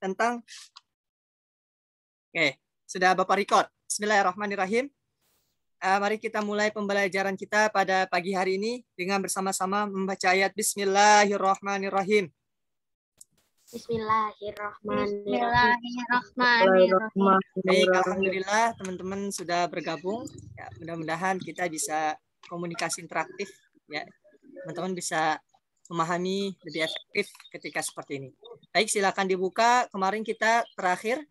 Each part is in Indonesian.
tentang Oke, sudah Bapak record. Bismillahirrahmanirrahim. Mari kita mulai pembelajaran kita pada pagi hari ini dengan bersama-sama membaca ayat Bismillahirrahmanirrahim. Bismillahirrahmanirrahim. Baik, alhamdulillah teman-teman sudah bergabung. Ya, mudah-mudahan kita bisa komunikasi interaktif. Ya, teman-teman bisa memahami lebih efektif ketika seperti ini. Baik, silakan dibuka. Kemarin kita terakhir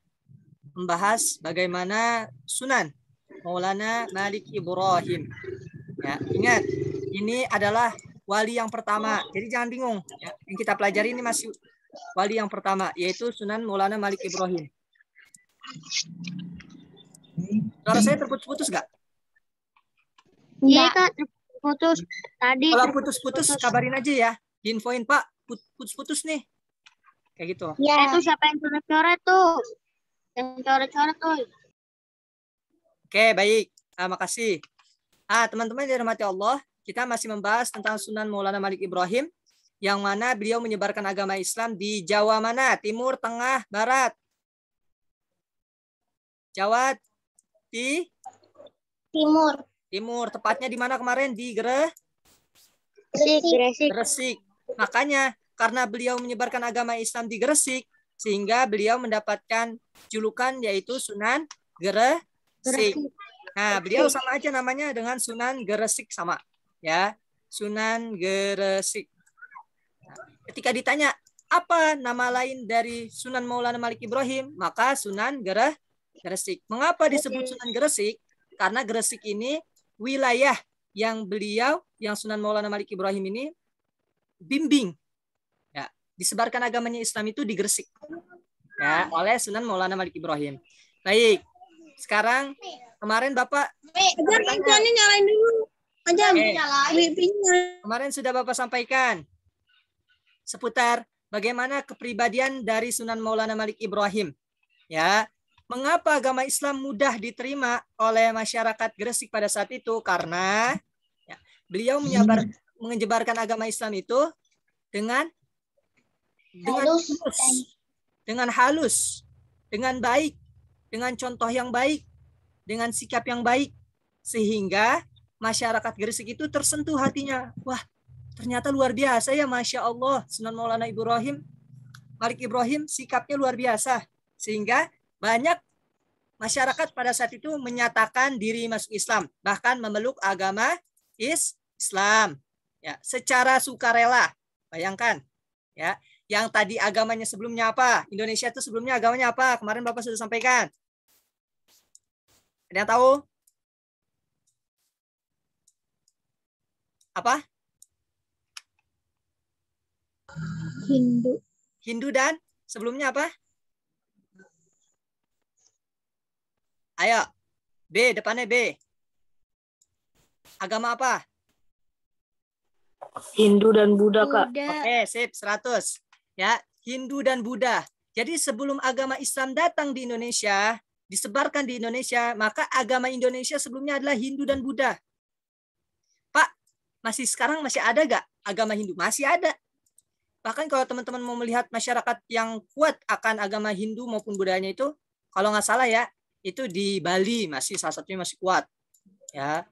membahas bagaimana Sunan Maulana Malik Ibrahim. Ya, ingat, ini adalah wali yang pertama. Jadi jangan bingung. Ya, yang kita pelajari ini masih wali yang pertama, yaitu Sunan Maulana Malik Ibrahim. Suara saya terputus-putus nggak? Iya, Kak, putus tadi. Kalau putus-putus kabarin aja ya. Infoin Pak, putus-putus nih. Kayak gitu. Ya. Itu siapa yang coret-coret tuh? Yang coret-coret tuh. Oke, baik. Makasih. Teman-teman yang dirahmati Allah, kita masih membahas tentang Sunan Maulana Malik Ibrahim, yang mana beliau menyebarkan agama Islam di Jawa mana? Timur, Tengah, Barat? Jawa di Timur. Timur. Tepatnya di mana kemarin? Di Gresik. Gresik. Makanya karena beliau menyebarkan agama Islam di Gresik, sehingga beliau mendapatkan julukan yaitu Sunan Gresik. Nah, beliau sama aja namanya dengan Sunan Gresik, sama ya, Sunan Gresik. Nah, ketika ditanya apa nama lain dari Sunan Maulana Malik Ibrahim, maka Sunan Gresik. Mengapa disebut Sunan Gresik? Karena Gresik ini wilayah yang Sunan Maulana Malik Ibrahim ini bimbing, ya, disebarkan agamanya Islam itu di Gresik, ya, oleh Sunan Maulana Malik Ibrahim. Baik, sekarang kemarin Bapak nyalain dulu. Kemarin sudah Bapak sampaikan seputar bagaimana kepribadian dari Sunan Maulana Malik Ibrahim. Ya, mengapa agama Islam mudah diterima oleh masyarakat Gresik pada saat itu? Karena ya, beliau menyebarkan agama Islam itu dengan halus, dengan baik, dengan contoh yang baik, dengan sikap yang baik, sehingga masyarakat Gresik itu tersentuh hatinya. Wah, ternyata luar biasa ya, Masya Allah, Sunan Maulana Malik Ibrahim sikapnya luar biasa. Sehingga banyak masyarakat pada saat itu menyatakan diri masuk Islam, bahkan memeluk agama Islam, ya, secara sukarela. Bayangkan, ya, yang tadi agamanya sebelumnya apa? Indonesia itu sebelumnya agamanya apa? Kemarin Bapak sudah sampaikan. Ada yang tahu? Apa? Hindu dan sebelumnya apa? Ayo, B, depannya B. Agama apa? Hindu dan Buddha, Kak. Oke, sip, 100. Ya, Hindu dan Buddha. Jadi sebelum agama Islam datang di Indonesia, disebarkan di Indonesia, maka agama Indonesia sebelumnya adalah Hindu dan Buddha. Pak, sekarang masih ada gak agama Hindu? Masih ada. Bahkan kalau teman-teman mau melihat masyarakat yang kuat akan agama Hindu maupun Buddhanya itu, kalau nggak salah ya, itu di Bali masih salah satunya masih kuat. Ya.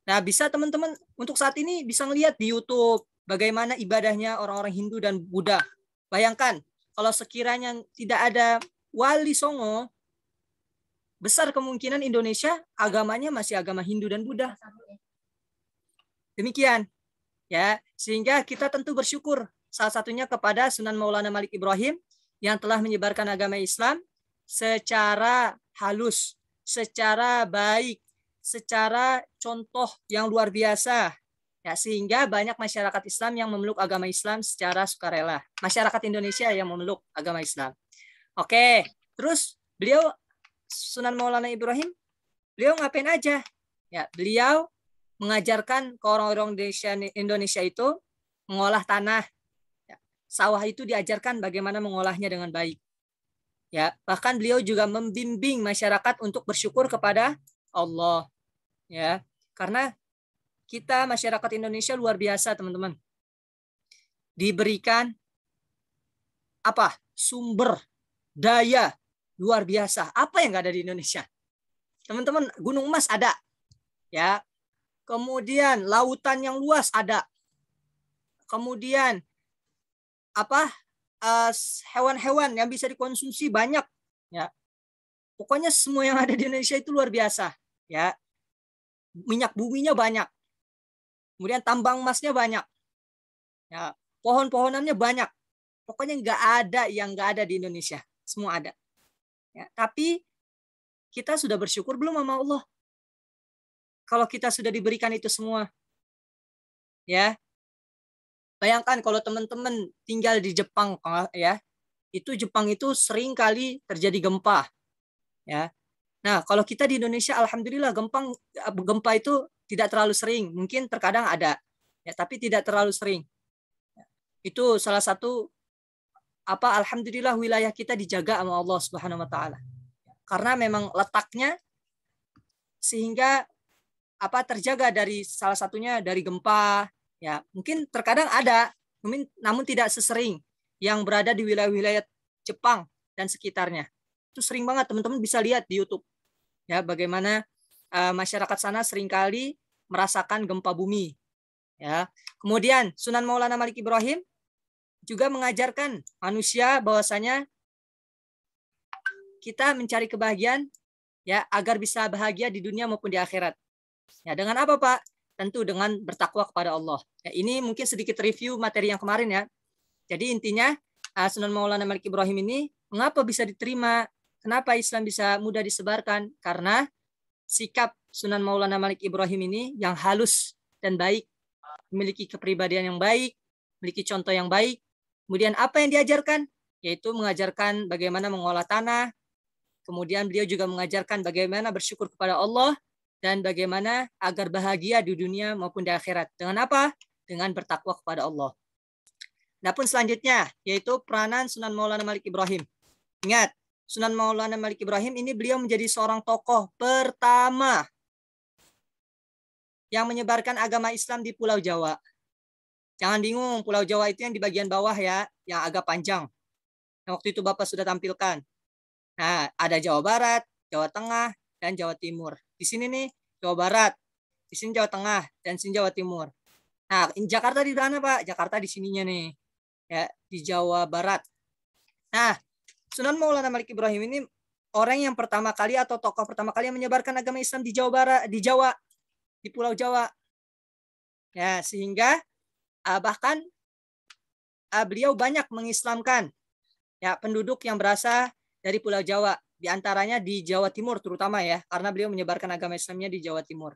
Nah, bisa teman-teman untuk saat ini bisa melihat di YouTube bagaimana ibadahnya orang-orang Hindu dan Buddha. Bayangkan kalau sekiranya tidak ada Wali Songo, besar kemungkinan Indonesia agamanya masih agama Hindu dan Buddha. Demikian, ya, sehingga kita tentu bersyukur salah satunya kepada Sunan Maulana Malik Ibrahim yang telah menyebarkan agama Islam secara halus, secara baik, secara contoh yang luar biasa, ya, sehingga banyak masyarakat Islam yang memeluk agama Islam secara sukarela. Masyarakat Indonesia yang memeluk agama Islam. Oke, terus beliau Sunan Maulana Ibrahim, beliau ngapain aja? Ya, beliau mengajarkan ke orang-orang Indonesia itu mengolah tanah. Ya, sawah itu diajarkan bagaimana mengolahnya dengan baik. Ya, bahkan beliau juga membimbing masyarakat untuk bersyukur kepada Allah. Ya, karena kita masyarakat Indonesia luar biasa, teman-teman. Diberikan apa? Sumber daya luar biasa. Apa yang nggak ada di Indonesia? Teman-teman, gunung emas ada, ya. Kemudian lautan yang luas ada. Kemudian apa? Hewan-hewan yang bisa dikonsumsi banyak, ya. Pokoknya semua yang ada di Indonesia itu luar biasa, ya. Minyak buminya banyak. Kemudian tambang emasnya banyak. Ya, pohon-pohonannya banyak. Pokoknya nggak ada yang nggak ada di Indonesia. Semua ada. Ya, tapi kita sudah bersyukur belum sama Allah? Kalau kita sudah diberikan itu semua, ya. Bayangkan kalau teman-teman tinggal di Jepang, ya, itu Jepang itu sering kali terjadi gempa, ya. Nah, kalau kita di Indonesia, alhamdulillah gempa itu tidak terlalu sering. Mungkin terkadang ada, ya, tapi tidak terlalu sering. Itu salah satu alhamdulillah wilayah kita dijaga sama Allah Subhanahu wa taala. Karena memang letaknya sehingga terjaga dari salah satunya dari gempa, ya. Mungkin terkadang ada, namun tidak sesering yang berada di wilayah-wilayah Jepang dan sekitarnya. Itu sering banget, teman-teman bisa lihat di YouTube. Ya, bagaimana masyarakat sana seringkali merasakan gempa bumi, ya. Kemudian Sunan Maulana Malik Ibrahim juga mengajarkan manusia bahwasanya kita mencari kebahagiaan, ya, agar bisa bahagia di dunia maupun di akhirat. Ya, dengan apa, Pak? Tentu dengan bertakwa kepada Allah. Ya, ini mungkin sedikit review materi yang kemarin, ya. Jadi intinya Sunan Maulana Malik Ibrahim ini mengapa bisa diterima? Kenapa Islam bisa mudah disebarkan? Karena sikap Sunan Maulana Malik Ibrahim ini yang halus dan baik, memiliki kepribadian yang baik, memiliki contoh yang baik. Kemudian apa yang diajarkan? Yaitu mengajarkan bagaimana mengolah tanah. Kemudian beliau juga mengajarkan bagaimana bersyukur kepada Allah dan bagaimana agar bahagia di dunia maupun di akhirat. Dengan apa? Dengan bertakwa kepada Allah. Adapun selanjutnya yaitu peranan Sunan Maulana Malik Ibrahim. Ingat, Sunan Maulana Malik Ibrahim ini beliau menjadi seorang tokoh pertama yang menyebarkan agama Islam di Pulau Jawa. Jangan bingung, Pulau Jawa itu yang di bagian bawah, ya, yang agak panjang. Nah, waktu itu Bapak sudah tampilkan. Nah, ada Jawa Barat, Jawa Tengah, dan Jawa Timur. Di sini nih Jawa Barat, di sini Jawa Tengah, dan sini Jawa Timur. Nah, Jakarta di mana, Pak? Jakarta di sininya nih, ya, di Jawa Barat. Nah, Sunan Maulana Malik Ibrahim ini orang yang pertama kali atau tokoh pertama kali yang menyebarkan agama Islam di Jawa Barat, di Jawa, di Pulau Jawa. Ya, sehingga bahkan beliau banyak mengislamkan, ya, penduduk yang berasal dari Pulau Jawa, di antaranya di Jawa Timur terutama, ya, karena beliau menyebarkan agama Islamnya di Jawa Timur.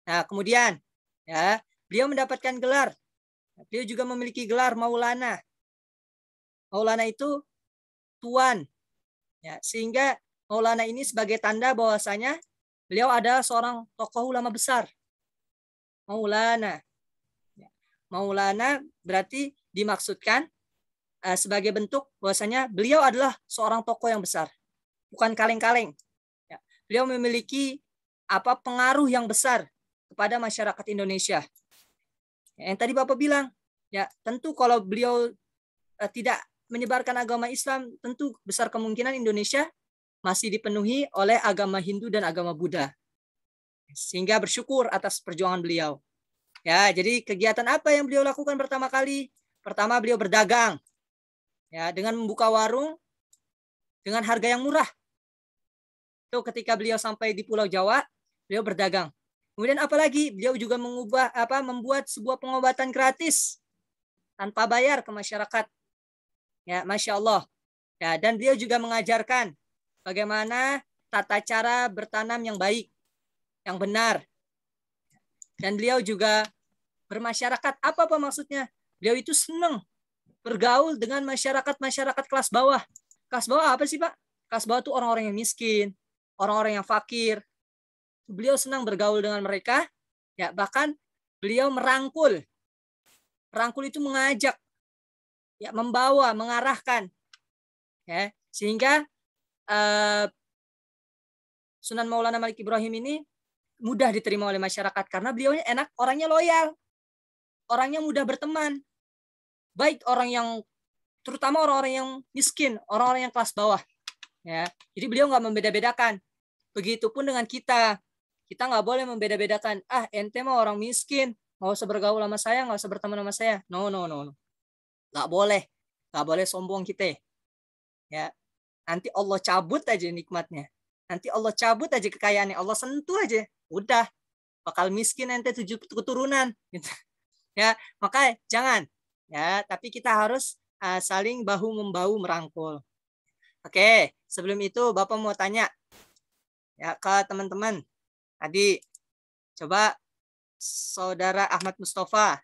Nah, kemudian, ya, beliau mendapatkan gelar. Beliau juga memiliki gelar Maulana. Maulana itu tuan, ya, sehingga Maulana ini sebagai tanda bahwasanya beliau adalah seorang tokoh ulama besar. Maulana. Maulana berarti dimaksudkan sebagai bentuk bahwasanya beliau adalah seorang tokoh yang besar, bukan kaleng-kaleng. Ya, beliau memiliki pengaruh yang besar kepada masyarakat Indonesia. Ya, yang tadi Bapak bilang, ya, tentu kalau beliau tidak menyebarkan agama Islam, tentu besar kemungkinan Indonesia masih dipenuhi oleh agama Hindu dan agama Buddha. Sehingga bersyukur atas perjuangan beliau. Ya, jadi kegiatan apa yang beliau lakukan pertama kali? Pertama, beliau berdagang, ya, dengan membuka warung dengan harga yang murah. Itu ketika beliau sampai di Pulau Jawa, beliau berdagang. Kemudian apalagi? Beliau juga membuat sebuah pengobatan gratis tanpa bayar ke masyarakat. Ya, Masya Allah. Ya, dan beliau juga mengajarkan bagaimana tata cara bertanam yang baik, yang benar. Dan beliau juga bermasyarakat. Apa maksudnya? Beliau itu senang bergaul dengan masyarakat kelas bawah. Kelas bawah apa sih, Pak? Kelas bawah itu orang-orang yang miskin, orang-orang yang fakir. Beliau senang bergaul dengan mereka. Ya, bahkan beliau merangkul. Merangkul itu mengajak, ya, membawa, mengarahkan. Ya, sehingga Sunan Maulana Malik Ibrahim ini mudah diterima oleh masyarakat karena beliau enak, orangnya loyal, orangnya mudah berteman, baik orang yang terutama orang-orang yang miskin, orang-orang yang kelas bawah. Ya, jadi beliau nggak membeda-bedakan. Begitupun dengan kita. Kita nggak boleh membeda-bedakan. Ah, ente mah orang miskin, nggak usah bergaul sama saya, nggak usah berteman sama saya. No, no, no, no. Nggak boleh. Nggak boleh sombong kita. Ya, nanti Allah cabut aja nikmatnya. Nanti Allah cabut aja kekayaannya. Allah sentuh aja. Udah. Bakal miskin ente 7 keturunan. Gitu. Ya, maka jangan. Ya, tapi kita harus saling bahu-membahu merangkul. Oke, sebelum itu Bapak mau tanya ya ke teman-teman. Tadi coba Saudara Ahmad Mustafa,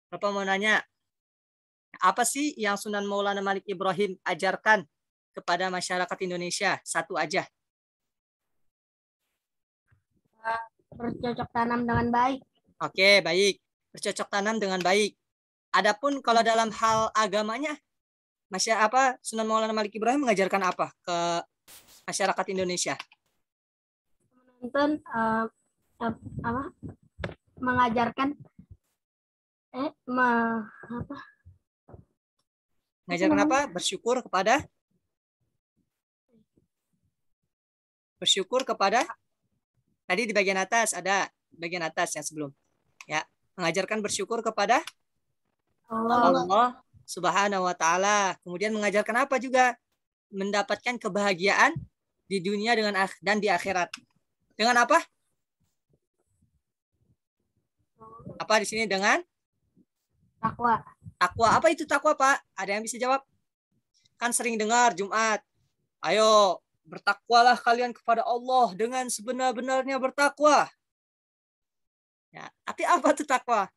Bapak mau nanya, apa sih yang Sunan Maulana Malik Ibrahim ajarkan kepada masyarakat Indonesia? Satu aja. Bercocok tanam dengan baik. Oke, baik. Bercocok tanam dengan baik. Adapun kalau dalam hal agamanya, Sunan Maulana Malik Ibrahim mengajarkan apa ke masyarakat Indonesia? Menuntun apa? Mengajarkan apa? Mengajarkan apa? Bersyukur kepada tadi di bagian atas ada bagian atas yang sebelum. Ya, mengajarkan bersyukur kepada Allah Subhanahu wa taala. Kemudian mengajarkan apa juga? Mendapatkan kebahagiaan di dunia dan di akhirat. Dengan apa? Apa di sini dengan Takwa. takwa. Apa itu takwa, Pak? Ada yang bisa jawab? Kan sering dengar Jumat. Ayo, bertakwalah kalian kepada Allah dengan sebenar-benarnya bertakwa. Ya, tapi apa itu takwa?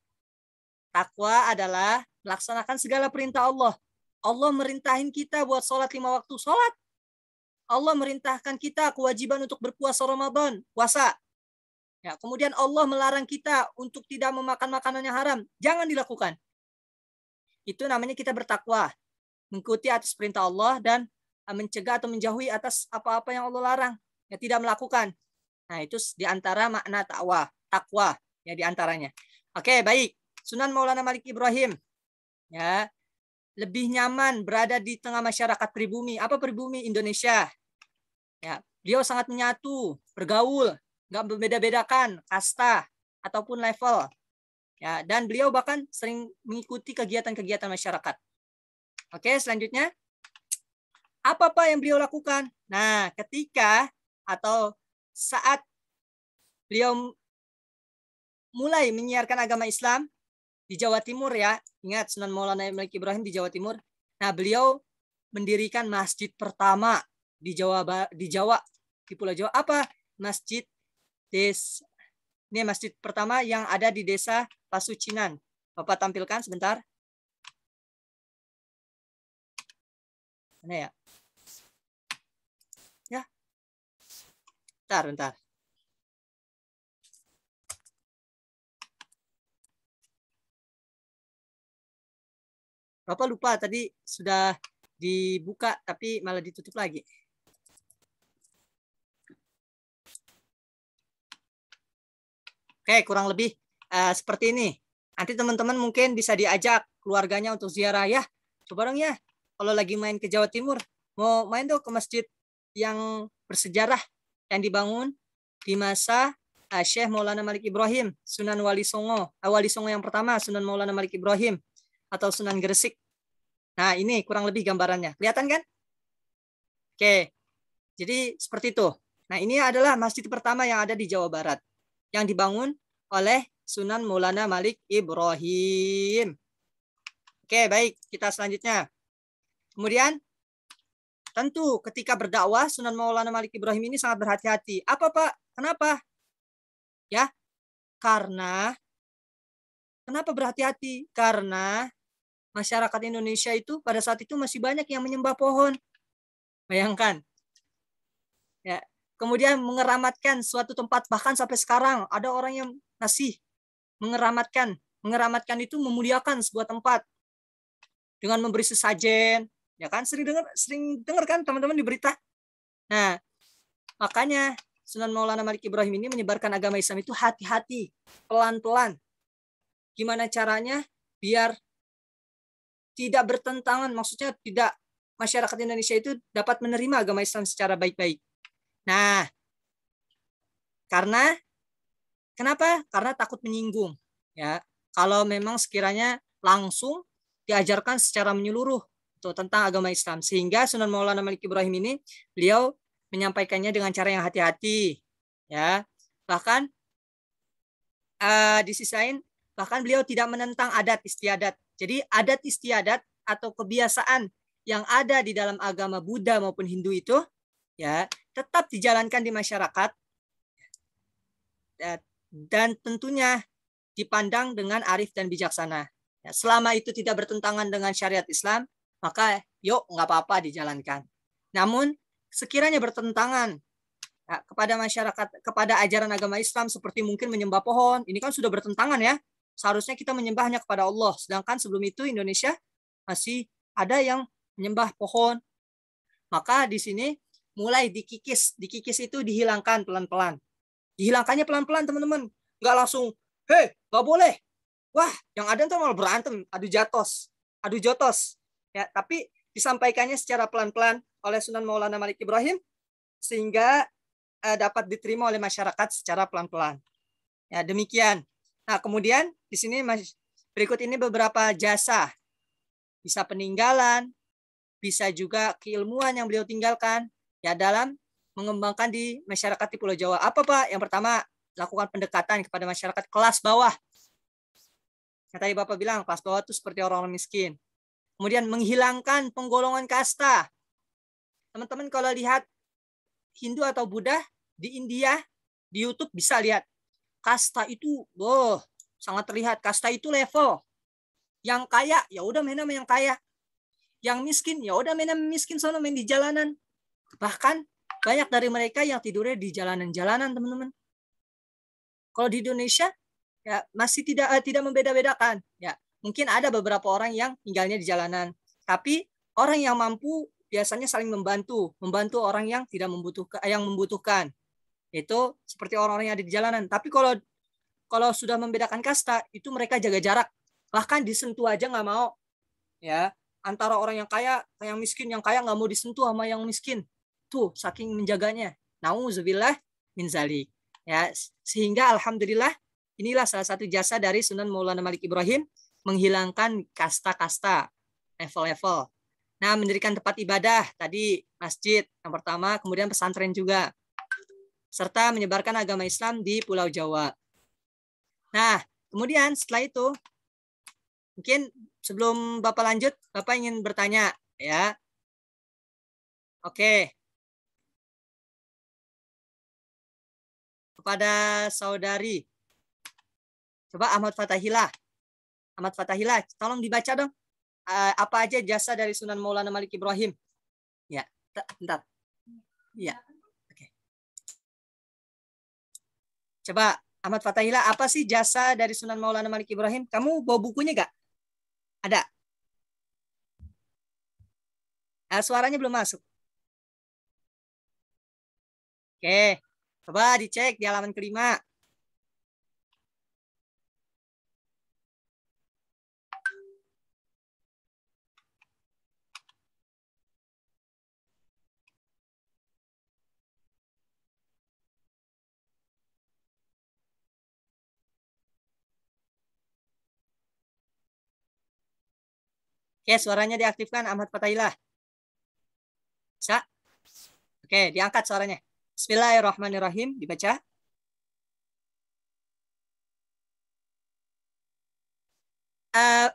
Takwa adalah melaksanakan segala perintah Allah. Allah merintahin kita buat sholat 5 waktu. Sholat. Allah merintahkan kita kewajiban untuk berpuasa Ramadan. Puasa. Ya, kemudian Allah melarang kita untuk tidak memakan makanan yang haram. Jangan dilakukan. Itu namanya kita bertakwa. Mengikuti atas perintah Allah dan mencegah atau menjauhi atas apa-apa yang Allah larang. Ya, tidak melakukan. Nah, itu diantara makna takwa. Ya, diantaranya. Oke, baik. Sunan Maulana Malik Ibrahim. Ya, lebih nyaman berada di tengah masyarakat pribumi. Apa pribumi? Indonesia. Ya, beliau sangat menyatu, bergaul, nggak membeda-bedakan kasta ataupun level. Ya, dan beliau bahkan sering mengikuti kegiatan-kegiatan masyarakat. Oke, selanjutnya apa Pak yang beliau lakukan? Nah, ketika atau saat beliau mulai menyiarkan agama Islam di Jawa Timur ya, ingat Sunan Maulana Malik Ibrahim di Jawa Timur. Nah, beliau mendirikan masjid pertama di Jawa, di Pulau Jawa. Apa? Masjid ini masjid pertama yang ada di desa Pasucinan. Bapak tampilkan sebentar. Mana ya? Ya. Bentar. Bapak lupa tadi sudah dibuka tapi malah ditutup lagi. Oke, kurang lebih seperti ini. Nanti teman-teman mungkin bisa diajak keluarganya untuk ziarah ya. Coba dong ya, kalau lagi main ke Jawa Timur, mau main dong ke masjid yang bersejarah yang dibangun di masa Syekh Maulana Malik Ibrahim, Sunan Wali Songo. Wali Songo yang pertama, Sunan Maulana Malik Ibrahim atau Sunan Gresik. Nah, ini kurang lebih gambarannya. Kelihatan kan? Oke. Jadi seperti itu. Nah, ini adalah masjid pertama yang ada di Jawa Barat yang dibangun oleh Sunan Maulana Malik Ibrahim. Oke, baik. Kita selanjutnya. Kemudian, tentu ketika berdakwah, Sunan Maulana Malik Ibrahim ini sangat berhati-hati. Apa, Pak? Kenapa? Ya, kenapa berhati-hati? Karena masyarakat Indonesia itu pada saat itu masih banyak yang menyembah pohon. Bayangkan. Ya, kemudian mengeramatkan suatu tempat, bahkan sampai sekarang ada orang yang masih mengeramatkan. Mengeramatkan itu memuliakan sebuah tempat dengan memberi sesajen, ya kan? Sering dengar kan teman-teman di berita. Nah, makanya Sunan Maulana Malik Ibrahim ini menyebarkan agama Islam itu hati-hati, pelan-pelan. Gimana caranya biar tidak bertentangan, maksudnya tidak masyarakat Indonesia itu dapat menerima agama Islam secara baik-baik. Nah, kenapa? Karena takut menyinggung. Ya, kalau memang sekiranya langsung diajarkan secara menyeluruh tentang agama Islam, sehingga Sunan Maulana Malik Ibrahim ini beliau menyampaikannya dengan cara yang hati-hati. Ya, bahkan di sisi lain, bahkan beliau tidak menentang adat istiadat. Jadi adat istiadat atau kebiasaan yang ada di dalam agama Buddha maupun Hindu itu, ya, tetap dijalankan di masyarakat dan tentunya dipandang dengan arif dan bijaksana. Ya, selama itu tidak bertentangan dengan syariat Islam, maka yuk nggak apa-apa dijalankan. Namun sekiranya bertentangan kepada masyarakat, kepada ajaran agama Islam seperti mungkin menyembah pohon, ini kan sudah bertentangan ya. Seharusnya kita menyembahnya kepada Allah. Sedangkan sebelum itu Indonesia masih ada yang menyembah pohon. Maka di sini mulai dikikis itu dihilangkan pelan-pelan. Dihilangkannya pelan-pelan teman-teman. Nggak langsung, hei nggak boleh. Wah yang ada tuh malah berantem, adu jotos. Ya, tapi disampaikannya secara pelan-pelan oleh Sunan Maulana Malik Ibrahim sehingga dapat diterima oleh masyarakat secara pelan-pelan. Ya, demikian. Nah, kemudian di sini berikut ini beberapa jasa. Bisa peninggalan, bisa juga keilmuan yang beliau tinggalkan ya dalam mengembangkan di masyarakat di Pulau Jawa. Apa Pak? Yang pertama, lakukan pendekatan kepada masyarakat kelas bawah. Yang tadi Bapak bilang, kelas bawah itu seperti orang-orang miskin. Kemudian menghilangkan penggolongan kasta. Teman-teman kalau lihat Hindu atau Buddha di India, di YouTube bisa lihat. Kasta itu, sangat terlihat. Kasta itu level. Yang kaya, ya udah main sama yang kaya. Yang miskin, ya udah main miskin, sono main di jalanan. Bahkan banyak dari mereka yang tidurnya di jalanan-jalanan, teman-teman. Kalau di Indonesia, ya masih tidak membeda-bedakan. Ya, mungkin ada beberapa orang yang tinggalnya di jalanan. Tapi orang yang mampu biasanya saling membantu orang yang tidak membutuhkan. Itu seperti orang-orang yang ada di jalanan. Tapi kalau sudah membedakan kasta, itu mereka jaga jarak. Bahkan disentuh aja nggak mau. Ya, antara orang yang kaya, yang miskin, yang kaya nggak mau disentuh sama yang miskin. Tuh, saking menjaganya. Nauzubillah min zalik. Ya, sehingga alhamdulillah inilah salah satu jasa dari Sunan Maulana Malik Ibrahim menghilangkan kasta-kasta, level-level. Nah, mendirikan tempat ibadah tadi masjid yang pertama, kemudian pesantren juga. Serta menyebarkan agama Islam di Pulau Jawa. Nah, kemudian setelah itu, mungkin sebelum Bapak lanjut, Bapak ingin bertanya, ya. Oke. Kepada saudari, coba Ahmad Fatahillah. Ahmad Fatahillah, tolong dibaca dong. Apa aja jasa dari Sunan Maulana Malik Ibrahim? Ya, bentar. Ya. Coba Ahmad Fatahillah, apa sih jasa dari Sunan Maulana Malik Ibrahim? Kamu bawa bukunya gak? Ada? Suaranya belum masuk. Oke, coba dicek di halaman kelima. Oke, suaranya diaktifkan Ahmad Fatahillah. Bisa? Oke, diangkat suaranya. Bismillahirrahmanirrahim, dibaca.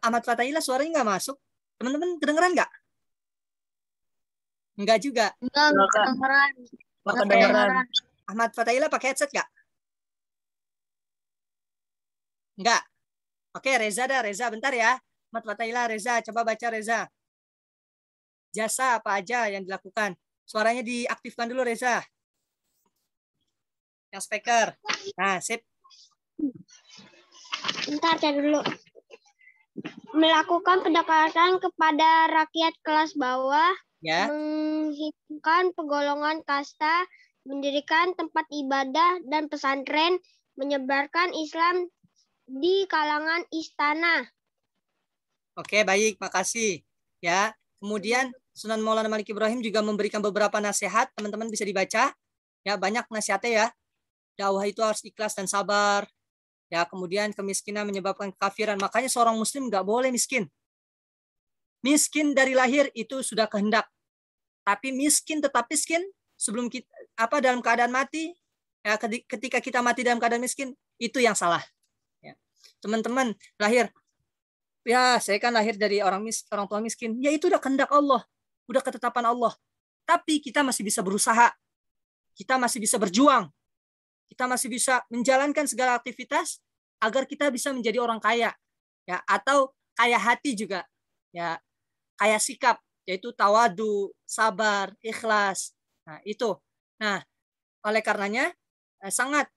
Ahmad Fatahillah suaranya nggak masuk. Teman-teman kedengeran nggak? Enggak juga. Enggak kedengeran. Kedengeran. Ahmad Fatahillah pakai headset nggak? Enggak. Oke, Reza dah. Reza, bentar ya. Ahmad Fatahillah, Reza. Coba baca Reza. Jasa apa aja yang dilakukan? Suaranya diaktifkan dulu, Reza. Yang speaker. Nah, sip. Bentar, cek dulu. Melakukan pendekatan kepada rakyat kelas bawah, Ya. menghilangkan penggolongan kasta, mendirikan tempat ibadah dan pesantren, menyebarkan Islam di kalangan istana. Oke, baik, makasih. Ya. Kemudian Sunan Maulana Malik Ibrahim juga memberikan beberapa nasihat, teman-teman bisa dibaca. Ya, banyak nasihatnya ya. Dakwah itu harus ikhlas dan sabar. Ya, kemudian kemiskinan menyebabkan kekafiran. Makanya seorang muslim nggak boleh miskin. Miskin dari lahir itu sudah kehendak. Tapi miskin tetap miskin sebelum kita dalam keadaan mati. Ya, ketika kita mati dalam keadaan miskin, itu yang salah. Ya. Teman-teman lahir, ya saya kan lahir dari orang tua miskin. Ya itu udah kehendak Allah, udah ketetapan Allah. Tapi kita masih bisa berusaha, kita masih bisa berjuang, kita masih bisa menjalankan segala aktivitas agar kita bisa menjadi orang kaya, ya, atau kaya hati juga, ya, kaya sikap, yaitu tawadu, sabar, ikhlas. Nah itu. Nah oleh karenanya sangat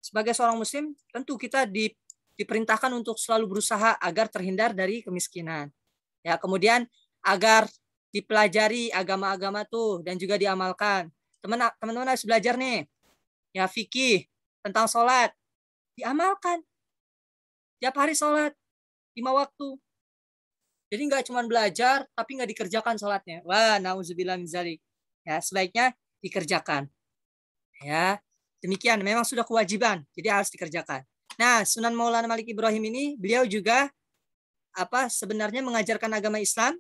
sebagai seorang muslim tentu kita diperintahkan untuk selalu berusaha agar terhindar dari kemiskinan. Ya, kemudian agar dipelajari agama-agama tuh dan juga diamalkan. Teman-teman harus belajar nih. Ya, fikih tentang sholat. Diamalkan. Tiap hari sholat 5 waktu. Jadi nggak cuma belajar tapi nggak dikerjakan sholatnya. Wah, nauzubillah min dzalik. Ya, sebaiknya dikerjakan. Ya, demikian memang sudah kewajiban, jadi harus dikerjakan. Nah, Sunan Maulana Malik Ibrahim ini beliau juga sebenarnya mengajarkan agama Islam,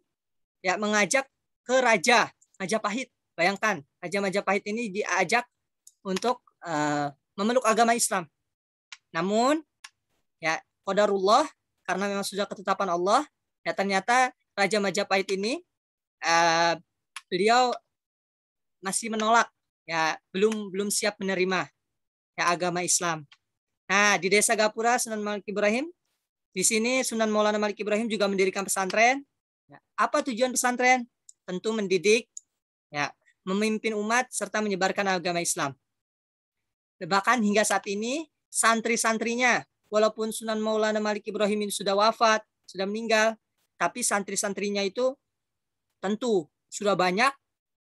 ya, mengajak ke Raja Majapahit. Bayangkan, Raja Majapahit ini diajak untuk memeluk agama Islam. Namun, ya, qadarullah, karena memang sudah ketetapan Allah, ya ternyata Raja Majapahit ini beliau masih menolak, ya, belum siap menerima, ya, agama Islam. Nah, di Desa Gapura Sunan Malik Ibrahim, di sini Sunan Maulana Malik Ibrahim juga mendirikan pesantren. Ya, apa tujuan pesantren? Tentu mendidik, ya, memimpin umat serta menyebarkan agama Islam. Bahkan hingga saat ini santri-santrinya, walaupun Sunan Maulana Malik Ibrahim ini sudah wafat, sudah meninggal, tapi santri-santrinya itu tentu sudah banyak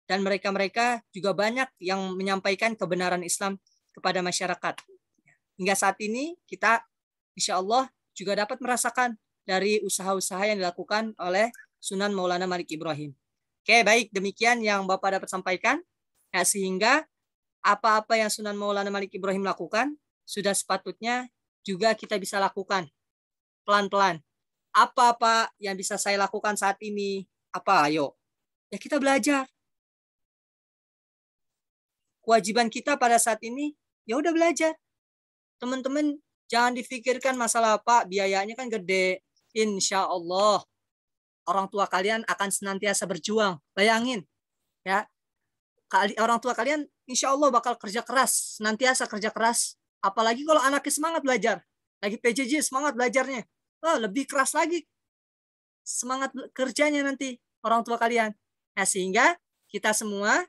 dan mereka juga banyak yang menyampaikan kebenaran Islam kepada masyarakat. Hingga saat ini kita insya Allah juga dapat merasakan dari usaha-usaha yang dilakukan oleh Sunan Maulana Malik Ibrahim. Oke, baik, demikian yang Bapak dapat sampaikan. Ya, sehingga apa-apa yang Sunan Maulana Malik Ibrahim lakukan sudah sepatutnya juga kita bisa lakukan pelan-pelan. Apa-apa yang bisa saya lakukan saat ini? Apa? Ayo. Ya kita belajar. Kewajiban kita pada saat ini ya udah belajar. Teman-teman jangan difikirkan masalah Pak, biayanya kan gede. Insya Allah orang tua kalian akan senantiasa berjuang. Bayangin, ya, orang tua kalian insya Allah bakal kerja keras, senantiasa kerja keras. Apalagi kalau anaknya semangat belajar, lagi PJJ semangat belajarnya, lebih keras lagi semangat kerjanya nanti orang tua kalian. Nah, sehingga kita semua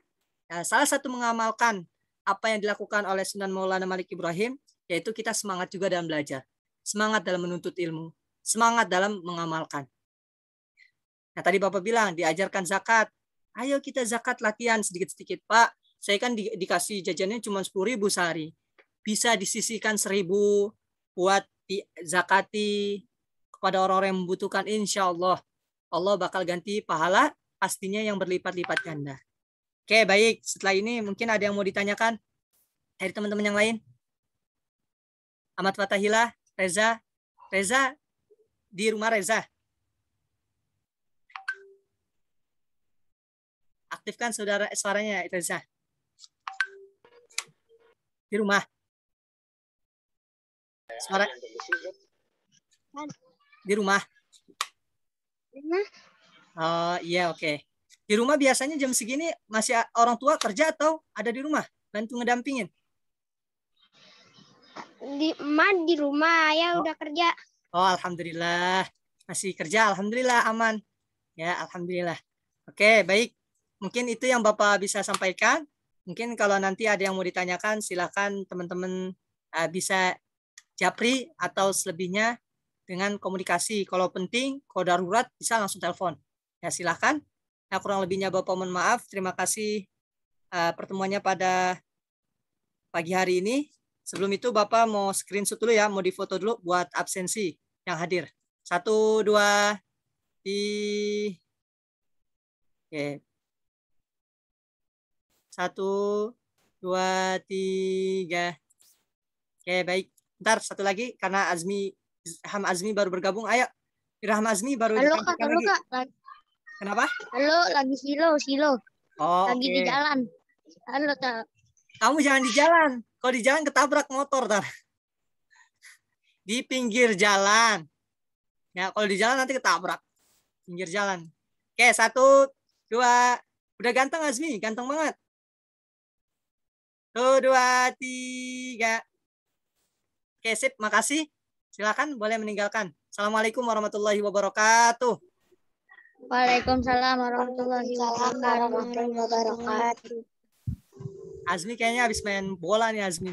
salah satu mengamalkan apa yang dilakukan oleh Sunan Maulana Malik Ibrahim, yaitu kita semangat juga dalam belajar, semangat dalam menuntut ilmu, semangat dalam mengamalkan. Nah, tadi Bapak bilang diajarkan zakat. Ayo kita zakat latihan sedikit-sedikit. Pak, saya kan dikasih jajannya cuma 10.000 sehari. Bisa disisihkan 1.000 buat zakati kepada orang-orang yang membutuhkan. Insya Allah, Allah bakal ganti pahala pastinya yang berlipat-lipat ganda. Oke, baik. Setelah ini mungkin ada yang mau ditanyakan dari teman-teman yang lain. Ahmad Fatahillah, Reza. Reza, di rumah Reza. Aktifkan suaranya Reza. Di rumah. Suara. Di rumah. Oh iya, oke. Di rumah biasanya jam segini masih orang tua kerja atau ada di rumah bantu ngedampingin? Di rumah, ayah udah kerja. Oh, alhamdulillah. Masih kerja, alhamdulillah aman. Ya, alhamdulillah. Oke, baik. Mungkin itu yang Bapak bisa sampaikan. Mungkin kalau nanti ada yang mau ditanyakan, silakan teman-teman bisa japri atau selebihnya dengan komunikasi. Kalau penting, kalau darurat bisa langsung telepon. Ya, silakan. Nah, kurang lebihnya Bapak mohon maaf. Terima kasih pertemuannya pada pagi hari ini. Sebelum itu Bapak mau screenshot dulu ya, mau difoto dulu buat absensi yang hadir. 1, 2, Oke. 1, 2, 3. Oke, baik. Ntar satu lagi karena Irham Azmi baru bergabung. Ayo, Irham Azmi baru Halo Kak, ditampilkan halo lagi. Kak. Kenapa? Halo, lagi silo. Oh, Lagi di oke. jalan. Halo Kak. Kamu jangan di jalan. Kalau di jalan ketabrak motor, tar. Di pinggir jalan. Ya, kalau di jalan nanti ketabrak. Pinggir jalan. Oke, 1, 2. Udah ganteng Azmi, ganteng banget. 1, 2, 3. Oke, sip, makasih. Silakan boleh meninggalkan. Assalamualaikum warahmatullahi wabarakatuh. Waalaikumsalam warahmatullahi wabarakatuh. Azmi kayaknya habis main bola nih Azmi.